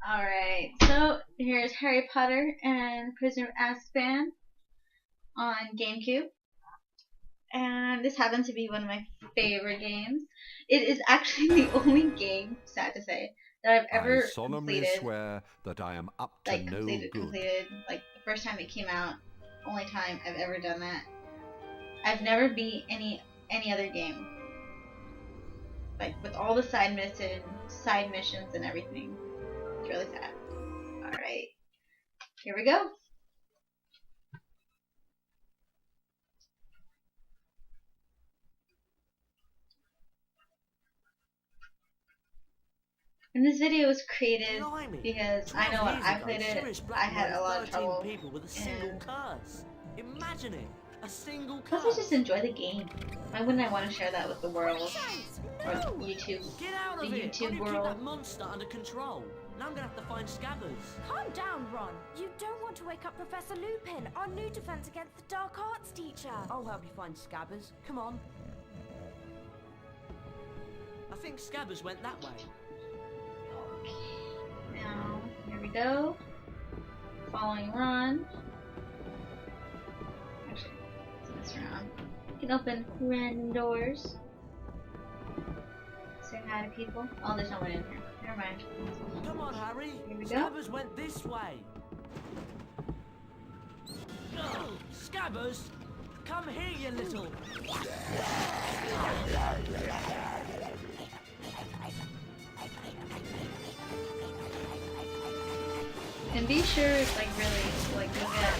Alright, so here's Harry Potter and Prisoner of Azkaban on GameCube. And this happens to be one of my favorite games. It is actually the only game, sad to say, that I've ever I solemnly completed. swear that I am up to no good. Completed, like the first time it came out, only time I've ever done that. I've never beat any other game. Like with all the side missions and everything. It's really sad. Alright. Here we go. And this video was created because I know when I played it, I had a lot of trouble. People with a single curse. Imagine it. A single curse. Plus I just enjoy the game. Why wouldn't I want to share that with the world? Or YouTube. Get out of the it. YouTube Keep world. that monster under control. Now I'm gonna have to find Scabbers. Calm down, Ron. You don't want to wake up Professor Lupin, our new defense against the dark arts teacher. I'll help you find Scabbers. Come on. I think Scabbers went that way. Now, here we go. Following Ron. Actually, let's mess around. You can open random doors. Say hi to people. Oh, there's no one in here. Never mind. Come on, Harry. Here we go. Scabbers went this way. Oh, Scabbers, come here, you little. And be sure, like really, like look at,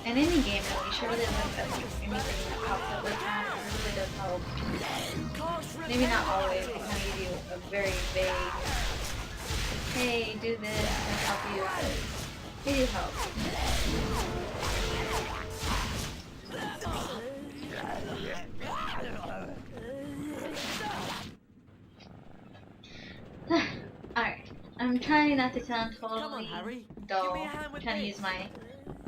in any game, be sure to look at like, anything that pops up like that. It really does help. Maybe not always, it kind of give you a very vague, hey, do this, and help you, but they do help. Alright, I'm trying not to sound totally dull. I'm trying to use my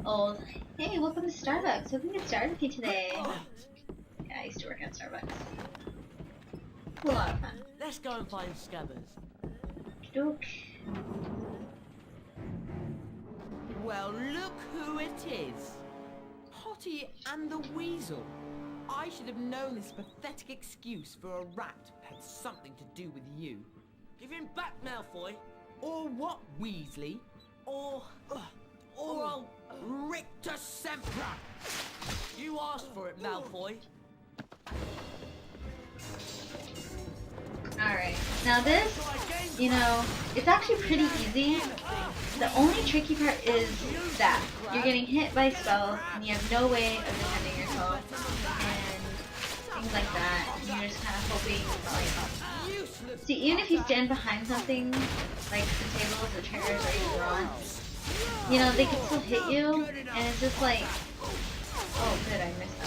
old, hey, welcome to Starbucks. Hope we can get started with you today. Yeah, I used to work at Starbucks. A lot of fun. Let's go and find Scabbers. Dook. Well, look who it is. Potty and the Weasel. I should have known this pathetic excuse for a rat had something to do with you. Give him back, Malfoy. Or what, Weasley? Or I'll Rictus Sempra. You asked for it, Malfoy. Alright, now this, you know, it's actually pretty easy. The only tricky part is that you're getting hit by spells and you have no way of defending yourself and things like that. And you're just kind of hoping, like, see, even if you stand behind something, like the tables or chairs or even Ron, you know, they can still hit you, and it's just like, oh good, I missed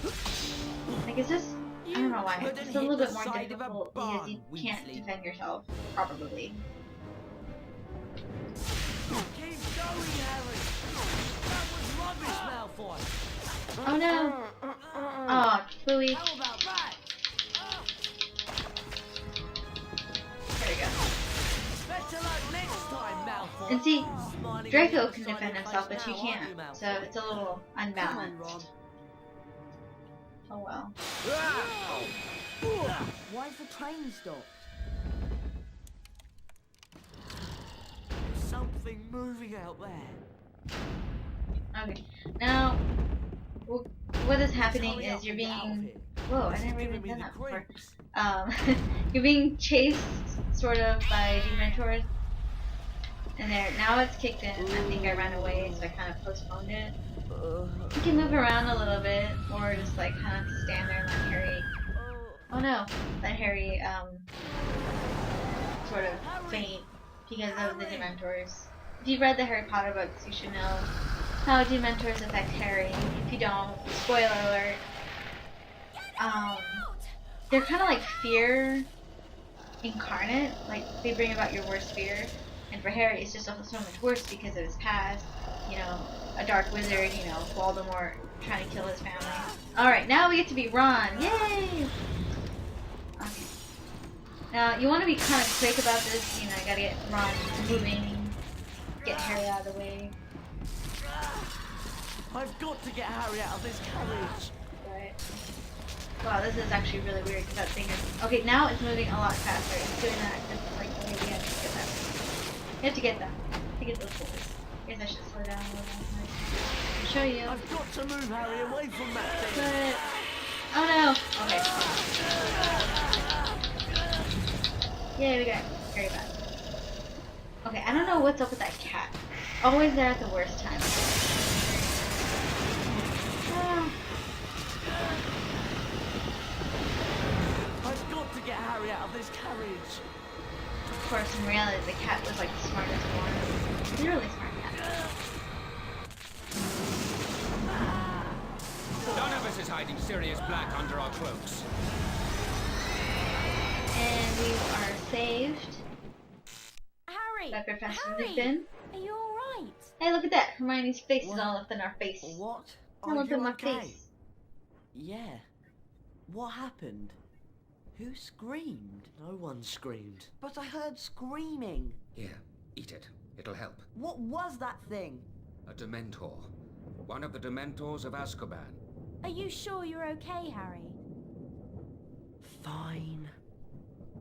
that. Like, it's just, I don't know why, it's just a little bit more difficult because you can't defend yourself properly. Keep going, Harry. That was rubbish, Malfoy. Oh no! Oh, Chloe. How about that? There we go. Better luck next time, Malfoy. And see, Draco can defend himself, but you can't, so it's a little unbalanced. Oh well. Why's the train stopped? Something moving out there. Okay, now, what is happening is you're being, whoa, I never even done that before. You're being chased, sort of, by Dementors. And there, now it's kicked in. I think I ran away, so I kind of postponed it. You can move around a little bit, or just like kind of stand there and let Harry, oh no, let Harry, sort of faint because of the Dementors. If you've read the Harry Potter books, you should know how Dementors affect Harry. If you don't, spoiler alert. They're kind of like fear incarnate. Like, they bring about your worst fear. And for Harry, it's just so much worse because of his past. You know, a dark wizard, you know, Voldemort trying to kill his family. Alright, now we get to be Ron. Yay! Okay. Now, you want to be kind of quick about this. You know, you gotta get Ron moving, get Harry out of the way. I've got to get Harry out of this carriage. Right. Wow, this is actually really weird because that thing is... Okay, now it's moving a lot faster. It's doing that. It's like, okay, we have to get that. We have to get that. To get those boys. I guess I should slow down a little bit. I'll show you. I've got to move Harry away from that thing. But... Oh no! Okay. Yay, we got Harry back. Okay, I don't know what's up with that cat. Always there at the worst time. I've got to get Harry out of this carriage. Of course, in reality, the cat was like the smartest one. He's a really smart cat. None of us is hiding Sirius Black under our cloaks. And we are saved Harry! by Professor Harry! Lupin. Are you alright? Hey, look at that! Hermione's face is all up in our face. What? All Are up in you my okay? face. Yeah. What happened? Who screamed? No one screamed. But I heard screaming. Here, eat it. It'll help. What was that thing? A Dementor. One of the Dementors of Azkaban. Are you sure you're okay, Harry? Fine.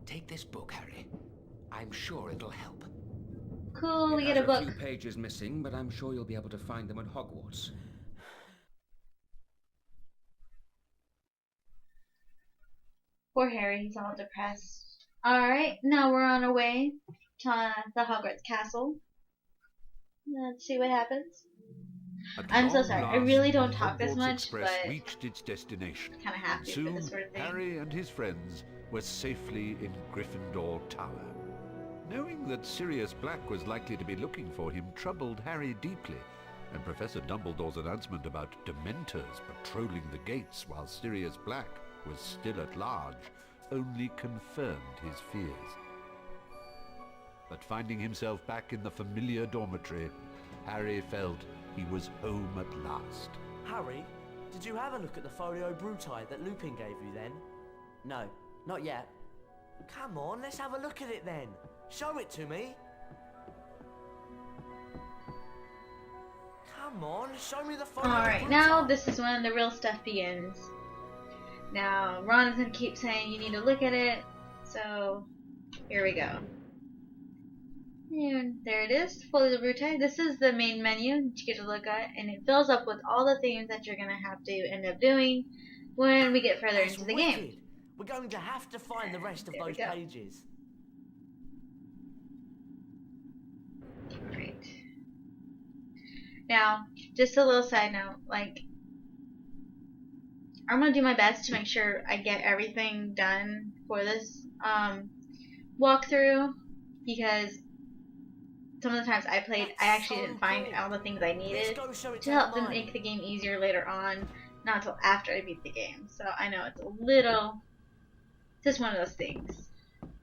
Take this book, Harry. I'm sure it'll help. Cool, we It get a has book. few pages missing, but I'm sure you'll be able to find them at Hogwarts. Poor Harry, he's all depressed. Alright, now we're on our way to the Hogwarts castle. Let's see what happens. At I'm so long sorry, I last, really don't the talk this Hogwarts much, Express but reached its destination. kinda have to for Soon, this sort of thing. Harry and his friends were safely in Gryffindor Tower. Knowing that Sirius Black was likely to be looking for him troubled Harry deeply, and Professor Dumbledore's announcement about Dementors patrolling the gates while Sirius Black was still at large only confirmed his fears. But finding himself back in the familiar dormitory, Harry felt he was home at last. Harry, did you have a look at the Folio Bruti that Lupin gave you then? No, not yet. Come on, let's have a look at it then. Show it to me. Come on, show me the Folio Alright, Bruti. now this is when the real stuff begins. Now, Ron is going to keep saying you need to look at it, so here we go. And there it is, Folio Bruti. This is the main menu that you get to look at, and it fills up with all the things that you're going to have to end up doing when we get further That's into the wicked. game. We're going to have to find the rest of There we those go. pages. Right. Now, just a little side note, like, I'm going to do my best to make sure I get everything done for this walkthrough, because some of the times I played, I actually didn't find all the things I needed Let's go show it to help them Hermione. make the game easier later on, not until after I beat the game. So I know it's a little, just one of those things.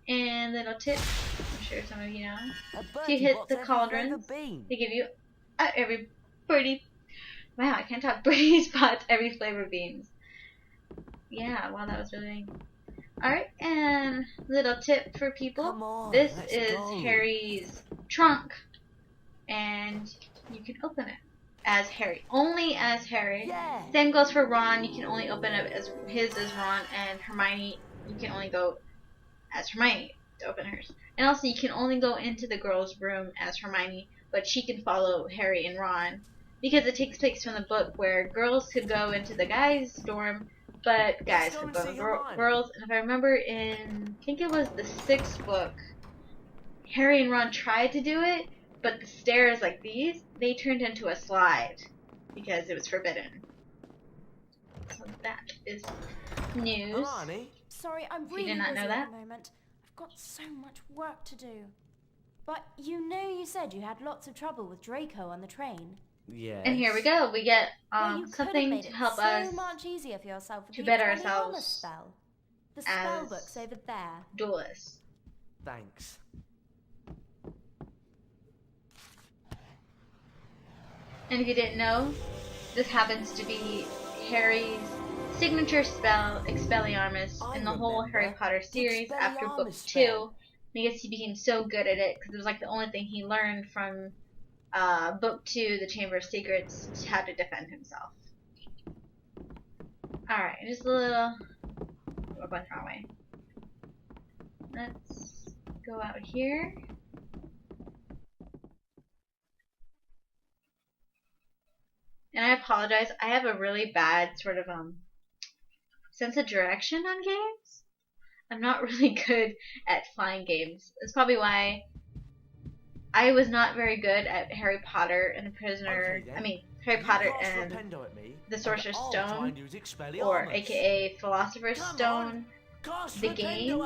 And little tip, I'm sure some of you know, A if birdie you hit box the every cauldrons, flavour bean. they give you every birdie, wow, I can't talk, birdie spots, every flavor beans. Yeah, wow, that was really. Alright, and little tip for people. Come on, This let's is go. Harry's trunk, and you can open it as Harry. Only as Harry. Yeah. Same goes for Ron. You can only open it as his as Ron, and Hermione, you can only go as Hermione to open hers. And also, you can only go into the girls' room as Hermione, but she can follow Harry and Ron, because it takes place from the book where girls could go into the guys' dorm, but guys go could and go see to Hermione. girls. And if I remember in, I think it was the 6th book, Harry and Ron tried to do it, but the stairs like these, they turned into a slide because it was forbidden. So that is news. Hermione, Sorry, I'm You really did not busy know at that? the moment. I've got so much work to do. But you said you had lots of trouble with Draco on the train. yeah. And here we go. We get Well, you could have something made to it help so us much easier for yourself with to the better Expelliarmus ourselves spell. The spell as book's over there. duelists. Thanks. And if you didn't know, this happens to be Harry's signature spell, Expelliarmus, in the whole Harry Potter series after book 2, because he became so good at it, because it was like the only thing he learned from book 2, the Chamber of Secrets, how to defend himself. Alright, just a little... We're going the wrong way. Let's go out here. And I apologize, I have a really bad sort of sense of direction on games. I'm not really good at flying games. That's probably why I was not very good at Harry Potter and the Prisoner. Okay, I mean, Harry Potter and the Sorcerer's Stone, or aka Philosopher's Stone, the game,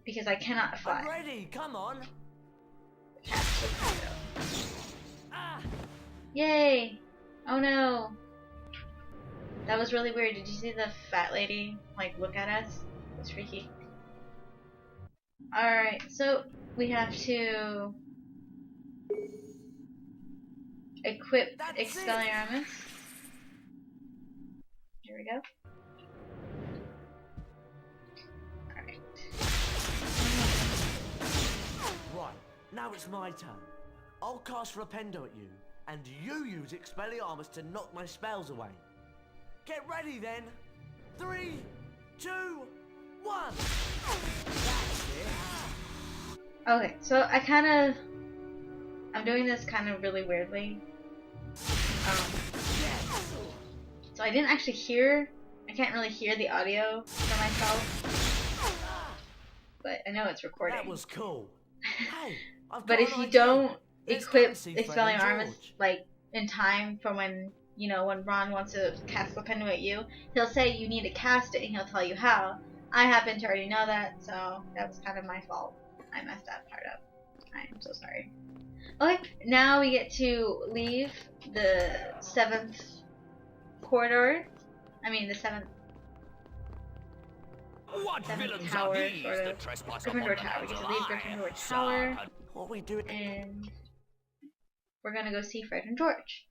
because I cannot fly. I'm ready, come on. Yay! Oh no! That was really weird. Did you see the fat lady, like, look at us? It was freaky. Alright, so we have to equip Expelliarmus. Here we go. Alright. Right, now it's my turn. I'll cast Rependo at you, and you use Expelliarmus to knock my spells away. Get ready then. 3, 2, 1. That's it. Okay, so I'm doing this kind of really weirdly. So I didn't actually I can't really hear the audio for myself. But I know it's recording. That was cool. Hey, but if you don't equip Expelliarmus, like, in time for when, you know, when Ron wants to cast Rependo at you, he'll say you need to cast it and he'll tell you how. I happen to already know that, so that was kind of my fault. I messed that part up. I am so sorry. Okay, now we get to leave the 7th corridor. I mean, the 7th tower, sort of. Gryffindor Tower. We get to leave Gryffindor Tower. What we doing? And we're gonna go see Fred and George.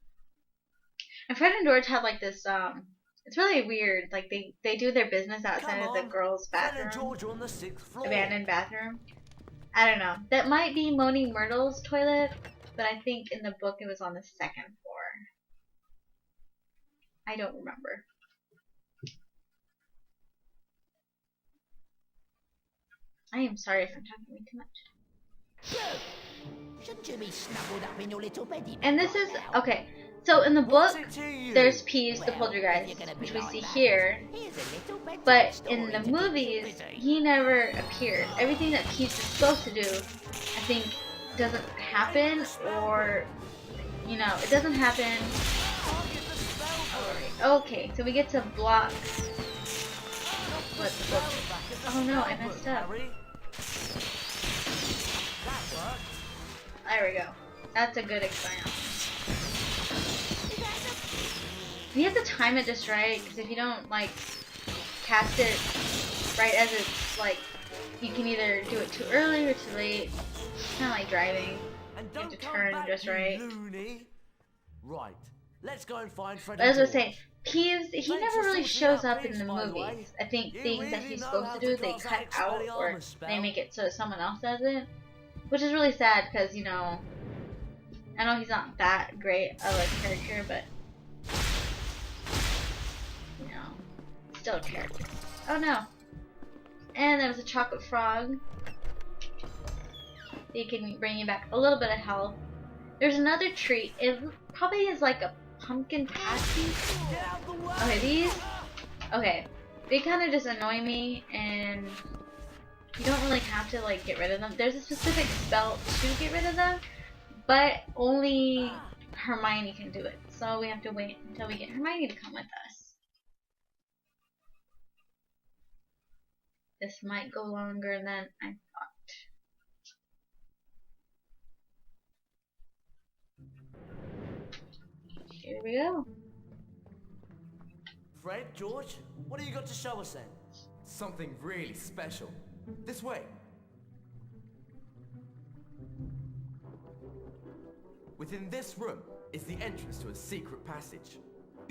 And Fred and George have like this, it's really weird. Like they do their business outside of the girls' bathroom, On the 6th floor. abandoned bathroom. I don't know. That might be Moaning Myrtle's toilet, but I think in the book it was on the 2nd floor. I don't remember. I am sorry if I'm talking way too much. Shouldn't you be snuggled up in your little beddy? And this is okay. So in the book, there's Peeves the Poltergeist, which we see here. But in the movies, he never appeared. Everything that Peeves is supposed to do, I think, doesn't happen, or, you know, it doesn't happen. Okay, so we get to block what the book is. Oh no, I messed up. There we go. That's a good experiment. You have to time it just right, because if you don't, like, cast it right as it's, like, you can either do it too early or too late. It's kind of like driving. You have to turn just right. Right. Let's go and find Fred. But as I was saying, Peeves, he never really shows up in the movies. I think things that he's supposed to do, they cut out, or they make it so someone else does it. Which is really sad, because, you know, I know he's not that great of a character, but, you know, still a character. Oh no. And there was a chocolate frog. He can bring you back a little bit of health. There's another treat. It probably is like a pumpkin patch. Okay, these. Okay, they kind of just annoy me, and you don't really have to like get rid of them. There's a specific spell to get rid of them, but only Hermione can do it. So we have to wait until we get Hermione to come with us. This might go longer than I thought. Here we go. Fred, George, what have you got to show us then? Something really special. This way. Within this room is the entrance to a secret passage.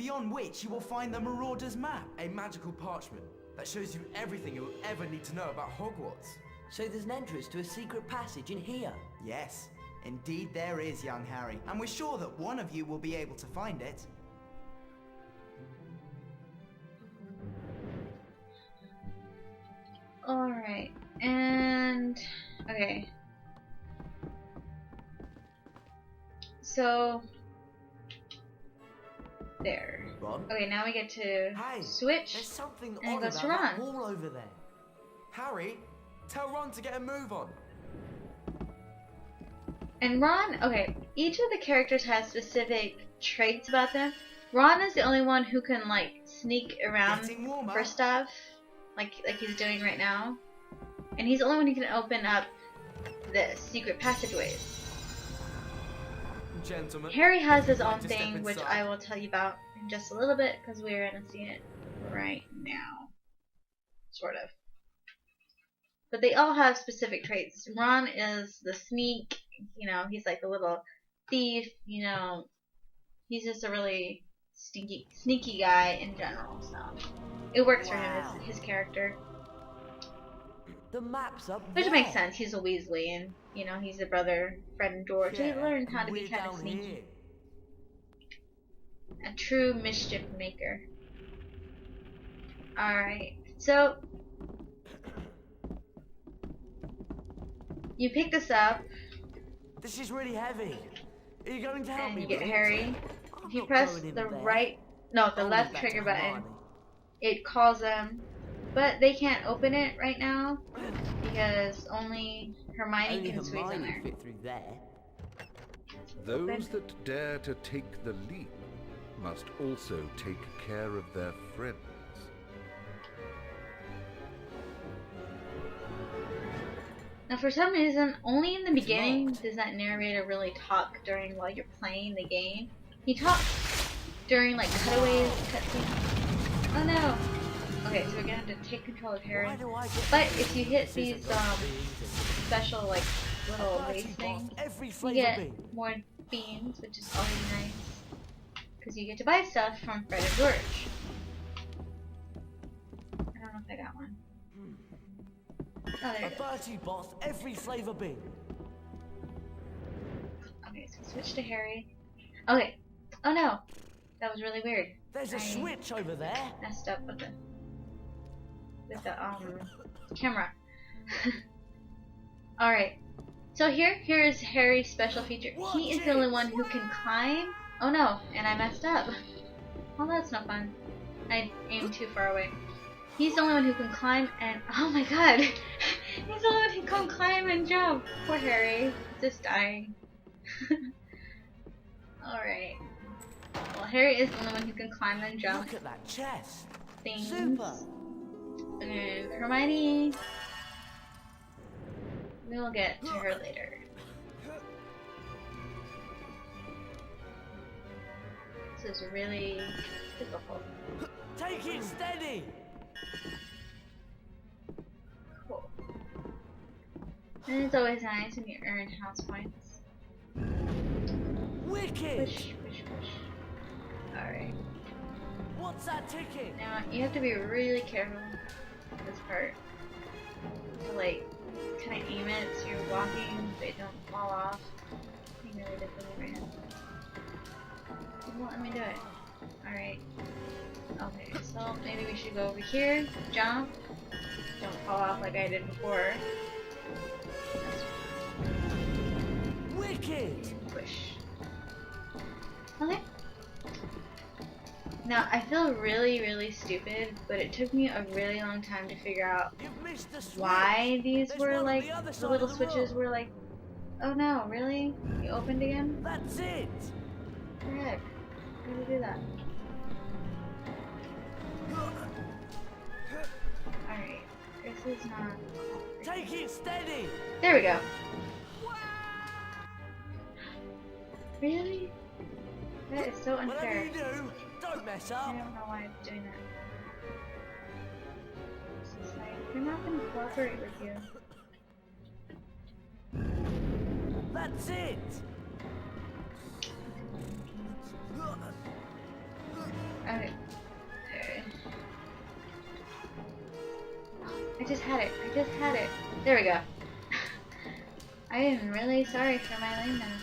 beyond which you will find the Marauder's map. A magical parchment that shows you everything you'll ever need to know about Hogwarts. So there's an entrance to a secret passage in here. Yes, indeed there is, young Harry, and we're sure that one of you will be able to find it. Alright, and... okay. So... there. Ron? Okay, now we get to Hey, switch, there's something and it odd goes about to that Ron. wall over there. Harry, tell Ron to get a move on. And Ron, okay, each of the characters has specific traits about them. Ron is the only one who can, like, sneak around Getting warmer. for stuff, like he's doing right now. And he's the only one who can open up the secret passageways. Gentlemen. Harry has his would you own like to step thing, which inside? I will tell you about in just a little bit, because we're going to see it right now. Sort of. But they all have specific traits. Ron is the sneak, you know, he's like the little thief, you know. He's just a really sneaky guy in general, so it works for him as his character. The map's up Which there. makes sense, he's a Weasley, and, you know, he's a brother, Fred and George. He learned how to be We're kind of down sneaky. here. A true mischief maker. Alright, so you pick this up, This is really heavy. Are you going to help and me you get with it? Harry. I'm If you not press going in the there. the I'll left leave that trigger to button, Hermione. it calls them, but they can't open it right now because only Hermione Only can squeeze in Hermione there. fit through there. Those that dare to take the leap must also take care of their friends. Now, for some reason, only in the It's beginning locked. does that narrator really talk during while you're playing the game. He talks during like cutaways, cutscenes. Oh no! Okay, so we're gonna have to take control of Harry. Why do I get But this? if you hit This these isn't going to be easy. special like little A waste Bertie things, boss every you flavour get bean. more beans, which is always nice. Because you get to buy stuff from Fred and George. I don't know if I got one. Oh, there A it is. Bertie boss every flavour bean. Okay, so switch to Harry. Okay. Oh no! That was really weird. There's a I switch over there. messed up with the camera. Alright. So here is Harry's special feature. He is the only one who can climb. Oh no, and I messed up. Well, that's not fun. I aimed too far away. He's the only one who can climb and oh my god! He's the only one who can climb and jump. Poor Harry. He's just dying. Alright. Well, Harry is the only one who can climb and jump Look at that chest. things. Super. And Hermione, we'll get to her later. This is really difficult. Take it steady. Cool. And it's always nice when you earn house points. Wicked. Push, push, push. Alright. What's that ticking? Now, you have to be really careful with this part. To, like, kind of aim it so you're walking, but you don't fall off. You really difficult right now. It won't let me do it. Alright. Okay, so maybe we should go over here, jump, don't fall off like I did before. That's Wicked. push. Okay. Now, I feel really, really stupid, but it took me a really long time to figure out You've missed the switch. why these There's were one on like, the other the side little of the switches room. were like, oh no, really? You opened again? That's it. What the heck? How do you do that? Alright, this is not... Take it steady. There we go. Really? That is so Whatever unfair. you do, don't mess I up. don't know why I'm doing that. It's just like, they're not gonna cooperate with you. That's it. Okay. I just had it. I just had it. There we go. I am really sorry for my lameness.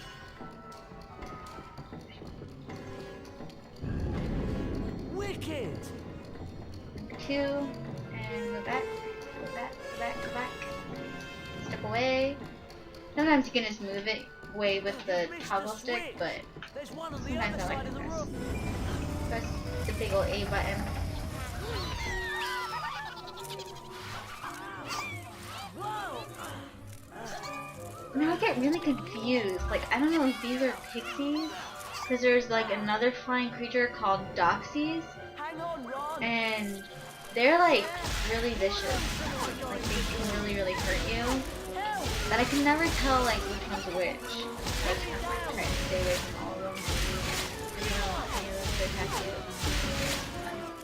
Wicked! 2, and go back, go back, go back, go back. Step away. Sometimes you can just move it away with the toggle stick, but There's one on the sometimes other I like side to of the press. room. Press the big ol' A button. Now I get really confused. Like, I don't know if these are pixies, because there's like another flying creature called Doxies, Hang on, Ron. and they're like really vicious. Like they can really hurt you. But I can never tell like which one's which. So I just kind of like try to stay away from all of them. Because you don't want any of them to attack you.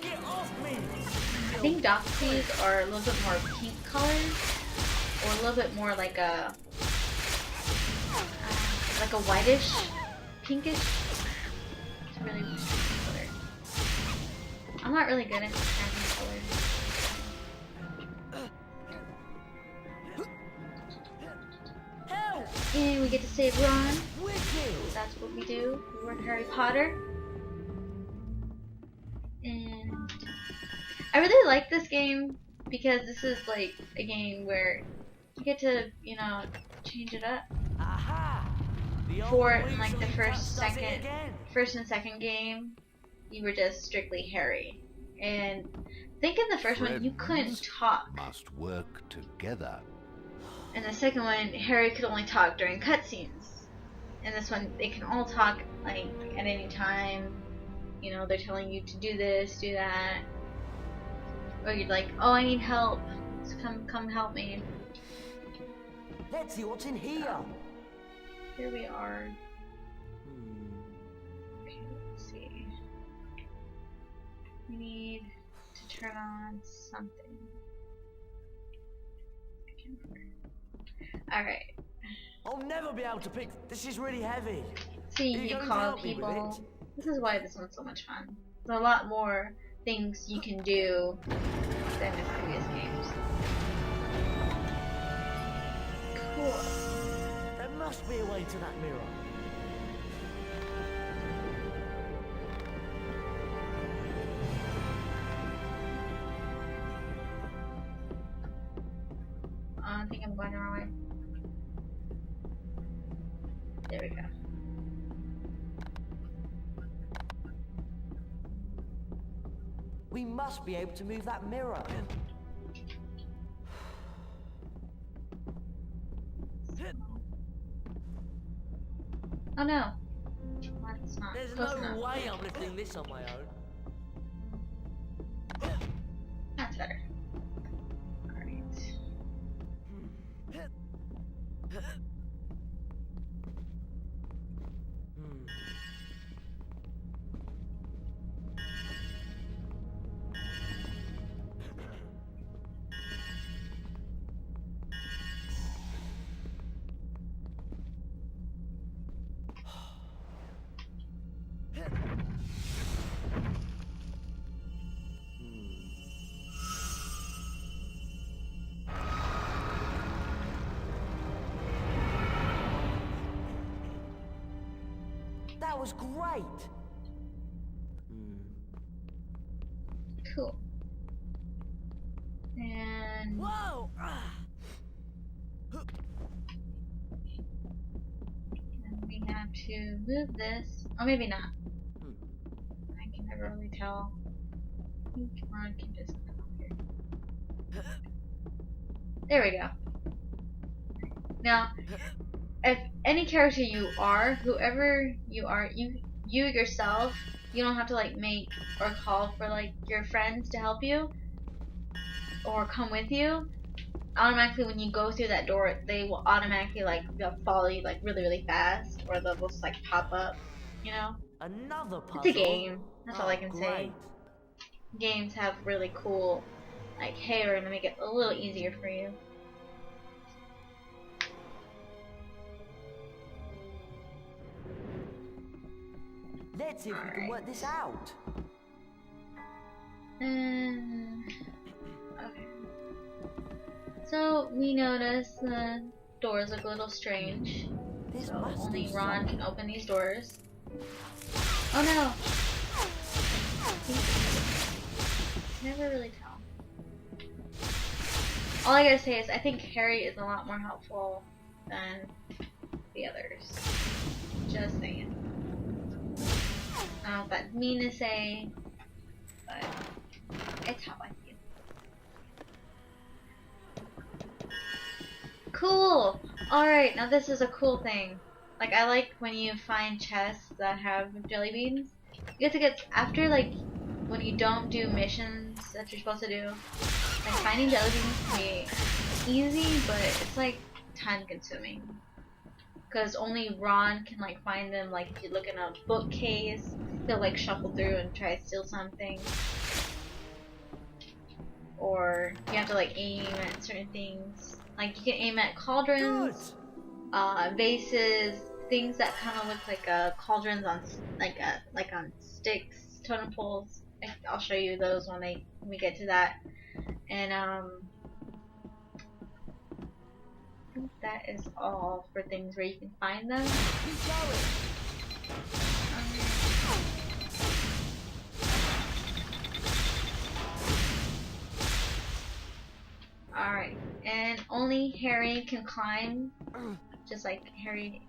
Get off me! I think Doxies are a little bit more pink colored, or a little bit more like a whitish, pinkish. It's really color. I'm not really good at describing colors. And we get to save Ron. That's what we do. We're Harry Potter. And I really like this game because this is like a game where you get to, you know, change it up. Aha! For in like the first and second game, you were just strictly Harry. And I think in the first one you couldn't talk. Must work together. And the second one, Harry could only talk during cutscenes. And this one, they can all talk like at any time. You know, they're telling you to do this, do that. Or you're like, oh, I need help. So come help me. Let's see what's in here. Here we are. Okay, let's see. We need to turn on something. Alright. I'll never be able to pick. This is really heavy. See, you call people. This is why this one's so much fun. There's a lot more things you can do than in previous games. Cool. There must be a way to that mirror. I think I'm going the wrong way. There we go. We must be able to move that mirror. Oh no. That's not There's close no enough. way I'm lifting this on my own. That's better. Alright. That was great. Cool. And Whoa! we have to move this. Or maybe not. I can never really tell. I think Ron can just come up here. There we go. Now, if any character you are, whoever you are, you yourself, you don't have to like make or call for like your friends to help you or come with you. Automatically when you go through that door, they will automatically like they'll follow you like really fast, or they'll just like pop up, you know? Another puzzle. It's a game. That's all I can say. Great. Games have really cool, like, hey, we're gonna make it a little easier for you. Let's see if we can work this out. Okay. So we notice the doors look a little strange. This So must only do Ron something. can open these doors. Oh no! I never really tell. All I gotta say is I think Harry is a lot more helpful than the others. Just saying. I don't know if that's mean to say, but it's how I feel. Cool! Alright, now this is a cool thing. Like, I like when you find chests that have jelly beans. You get after, like, when you don't do missions that you're supposed to do, like, finding jelly beans can be easy, but it's, like, time consuming. Because only Ron can, like, find them. Like, if you look in a bookcase, he'll, like, shuffle through and try to steal something. Or you have to, like, aim at certain things. Like, you can aim at cauldrons, vases, things that kind of look like cauldrons on, like on sticks, totem poles. I'll show you those when we get to that. And I think that is all for things where you can find them. Alright, and only Harry can climb, just like Harry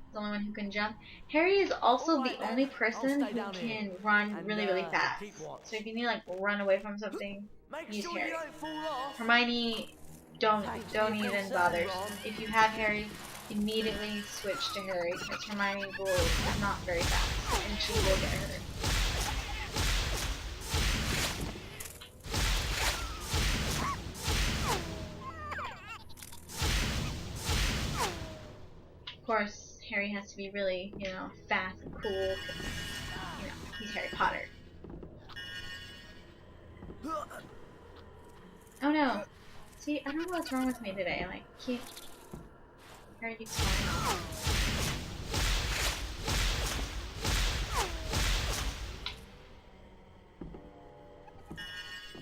is the only one who can jump. Harry is also the only person who can run really fast. So if you need to, like, run away from something, use Harry. Hermione, don't even bother. If you have Harry, immediately switch to Harry, because Hermione is not very fast, and she will get hurt. Of course, Harry has to be really, fast and cool, because, he's Harry Potter. Oh no. See, I don't know what's wrong with me today. Like, Harry keeps falling off.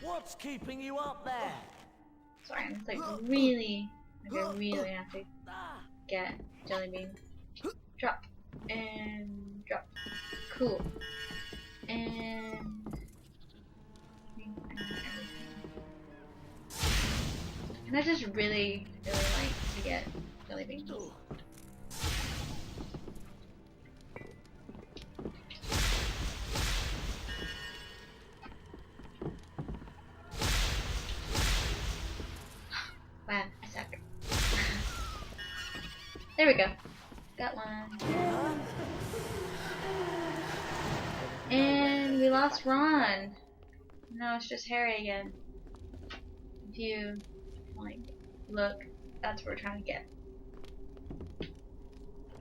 What's keeping you up there? Sorry, I'm just, like, really have to get jelly bean. Drop. And drop. Cool. And I just really like to get jelly beans. Wow, I suck. There we go. Got one. And we lost Ron. No, it's just Harry again. If you, like, look, that's what we're trying to get.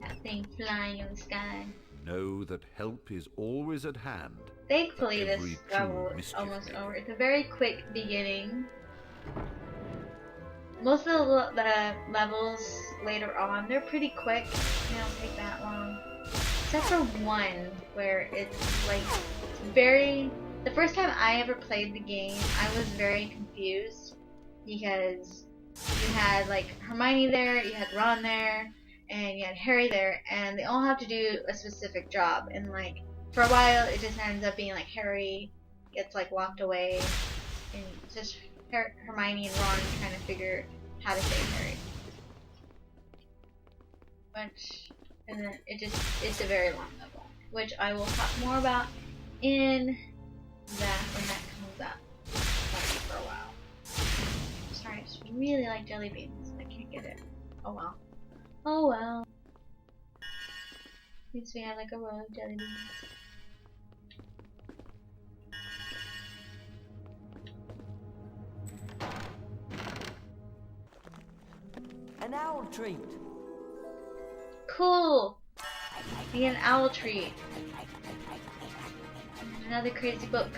That thing flying in the sky. Know that help is always at hand. Thankfully, this Every level true is almost mischief over. It's a very quick beginning. Most of the levels later on, they're pretty quick. They don't take that long. Except for one, where it's like very... The first time I ever played the game, I was very confused. Because you had, like, Hermione there, you had Ron there, and you had Harry there, and they all have to do a specific job. And, like, for a while, it just ends up being like Harry gets, like, locked away, and it's just Hermione and Ron trying to figure how to save Harry. And then it's a very long level, which I will talk more about in that when that comes up. That'll be for a while. Sorry, I just really like jelly beans. I can't get it. Oh well. Oh well. At least we have, like, a row of jelly beans. An owl treat. Cool! We get an owl treat. Another crazy book.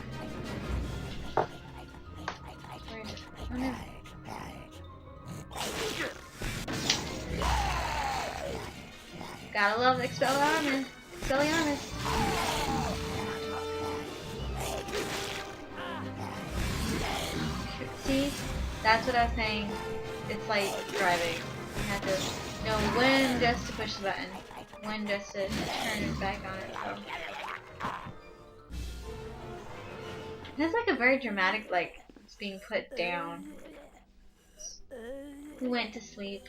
Where is it? Oh no. Gotta love Expelliarmus. Expelliarmus. That's what I was saying. It's like driving. You have to know when just to push the button, when just to turn it back on it. So. It's like a very dramatic, like, it's being put down. He went to sleep.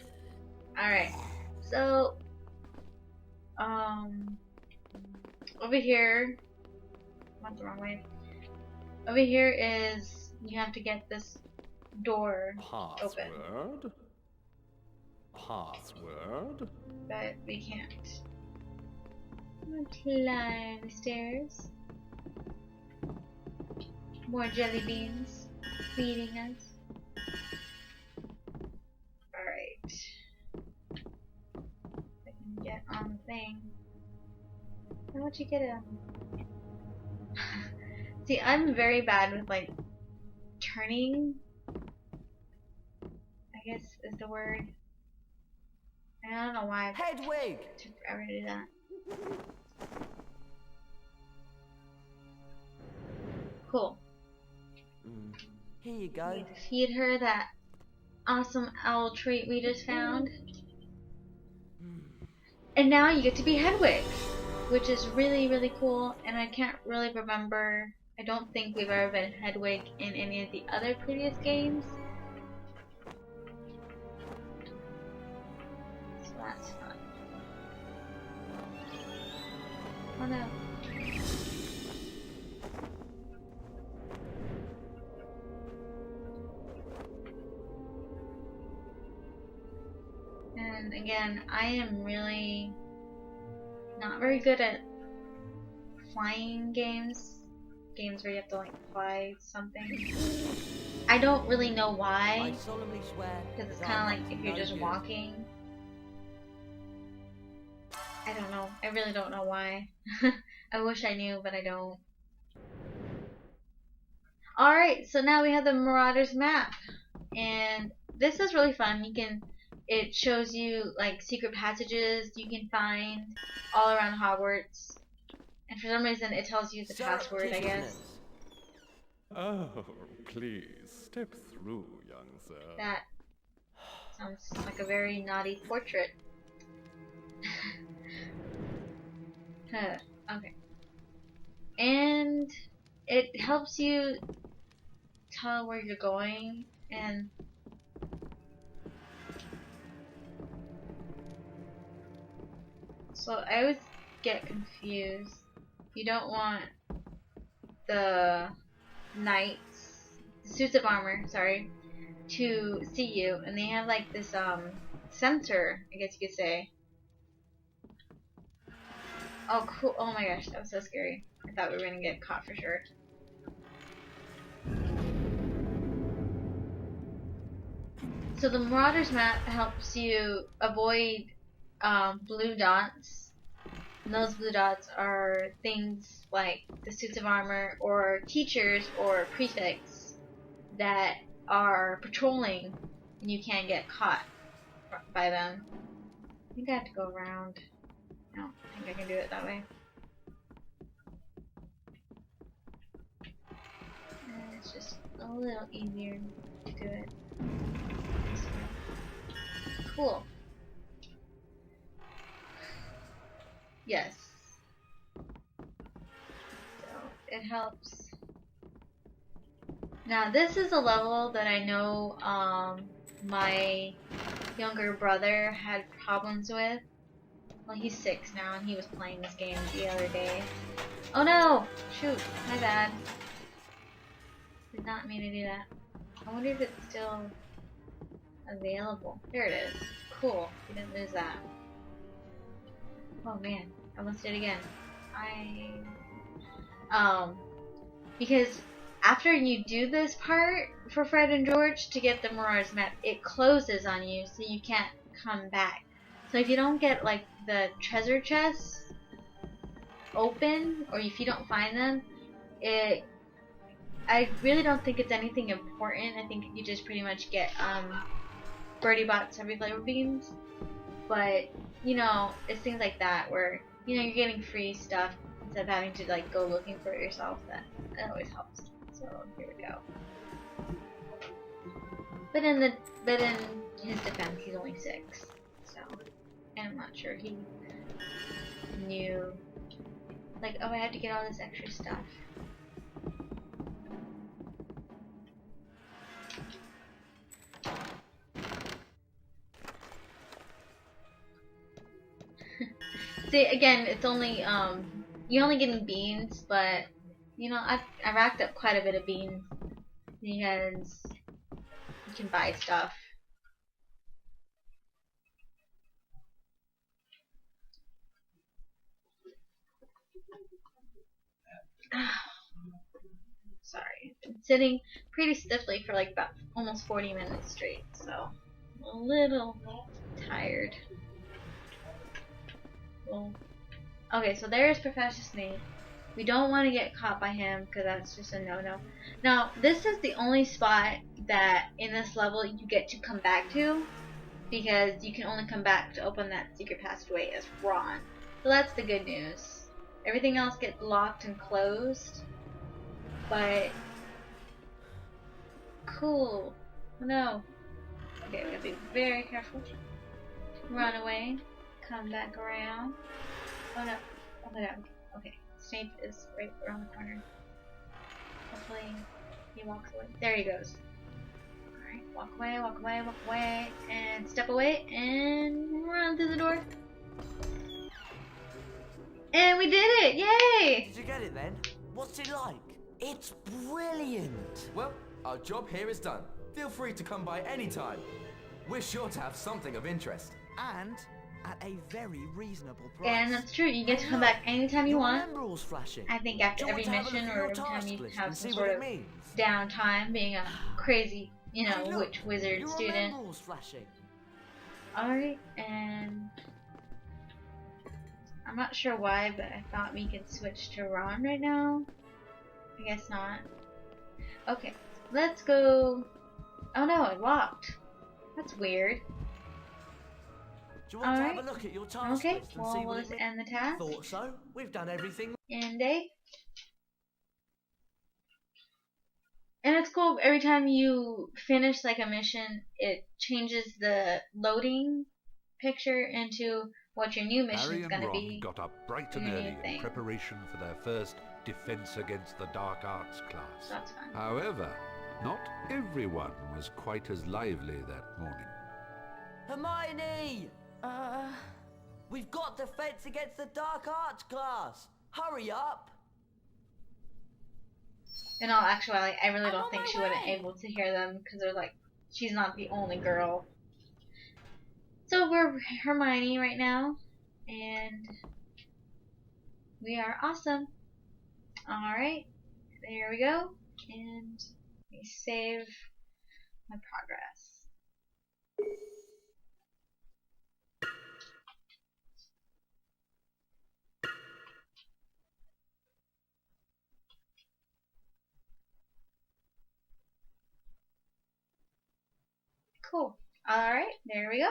Alright, so, over here, went the wrong way. Over here is, you have to get this door open. Password? But we can't. I'm gonna climb the stairs. More jelly beans feeding us. Alright. I can get on the thing. How would you get it on? See, I'm very bad with like turning, I guess is the word. I don't know why Hedwig! it took forever to do that. Cool. Here you go. We feed her that awesome owl treat we just found. And now you get to be Hedwig, which is really, really cool. And I can't really remember, I don't think we've ever been Hedwig in any of the other previous games. So that's fun. Oh no. And again, I am really not very good at flying games. Games where you have to like fly something. I don't really know why. I solemnly swear. Because it's kind of like if you're just walking. I don't know. I really don't know why. I wish I knew, but I don't. Alright, so now we have the Marauders map. And this is really fun. It shows you like secret passages you can find all around Hogwarts. And for some reason it tells you the password, I guess. Oh, please, step through, young sir. That sounds like a very naughty portrait. Okay. And it helps you tell where you're going, and so I always get confused. You don't want the knights, suits of armor, sorry, to see you, and they have like this sensor, I guess you could say. Oh cool, oh my gosh, that was so scary. I thought we were gonna get caught for sure. So the Marauders map helps you avoid blue dots. And those blue dots are things like the suits of armor or teachers or prefects that are patrolling and you can't get caught by them. I think I have to go around. I don't think I can do it that way. And it's just a little easier to do it. Cool. Yes. So it helps. Now this is a level that I know my younger brother had problems with. Well, he's 6 now and he was playing this game the other day. Oh no! Shoot, my bad. Did not mean to do that. I wonder if it's still available. There it is. Cool. We didn't lose that. Oh man, I almost did it again. Because after you do this part for Fred and George to get the Marauders map, it closes on you so you can't come back. So if you don't get like the treasure chests open, or if you don't find them, I really don't think it's anything important. I think you just pretty much get Birdie Bots every flavor beans. But you know, it's things like that where you know you're getting free stuff instead of having to like go looking for it yourself. That always helps. So here we go. But in his defense, he's only 6, so, and I'm not sure he knew, like, oh, I have to get all this extra stuff. See, again, it's only, you're only getting beans, but, you know, I racked up quite a bit of beans, because you can buy stuff. Sorry, I've been sitting pretty stiffly for like about almost 40 minutes straight, so I'm a little tired. Well, okay, so there's Professor Snape. We don't want to get caught by him because that's just a no-no. Now, this is the only spot that in this level you get to come back to, because you can only come back to open that secret passageway as Ron. So that's the good news. Everything else gets locked and closed. But cool. Oh, no. Okay, we gotta be very careful. Run away. Come back around. Oh no. Oh no. Okay. Snape is right around the corner. Hopefully he walks away. There he goes. Alright, walk away, walk away, walk away, and step away, and run through the door. And we did it! Yay! Did you get it then? What's it like? It's brilliant! Well, our job here is done. Feel free to come by any time. We're sure to have something of interest. And at a very reasonable price. And that's true, you get to come back anytime you want. Emerald's flashing. I think after Do you every want to have a mission look or at every your time task you list have and some see sort what of it means? downtime, being a crazy, you know, Hey, look, witch wizard your student. emerald's flashing. Alright, and I'm not sure why, but I thought we could switch to Ron right now. I guess not. Okay, let's go. Oh no, it locked. That's weird. Do you want to have Alright. a look at your task Okay, list and well, see we'll what just it end the task. Thought so. We've done everything. End day. And it's cool, every time you finish like a mission, it changes the loading picture into what your new mission Harry is and going to Ron be. got up bright your and new early thing. in preparation for their first Defense Against the Dark Arts class. So that's fun. However, not everyone was quite as lively that morning. Hermione! We've got Defense Against the Dark Arts class! Hurry up! In all actuality, I really I'm don't on think my she would have way. able to hear them because they're like, she's not the only girl. So we're Hermione right now, and we are awesome. Alright, there we go, and we save my progress. Cool. Alright, there we go.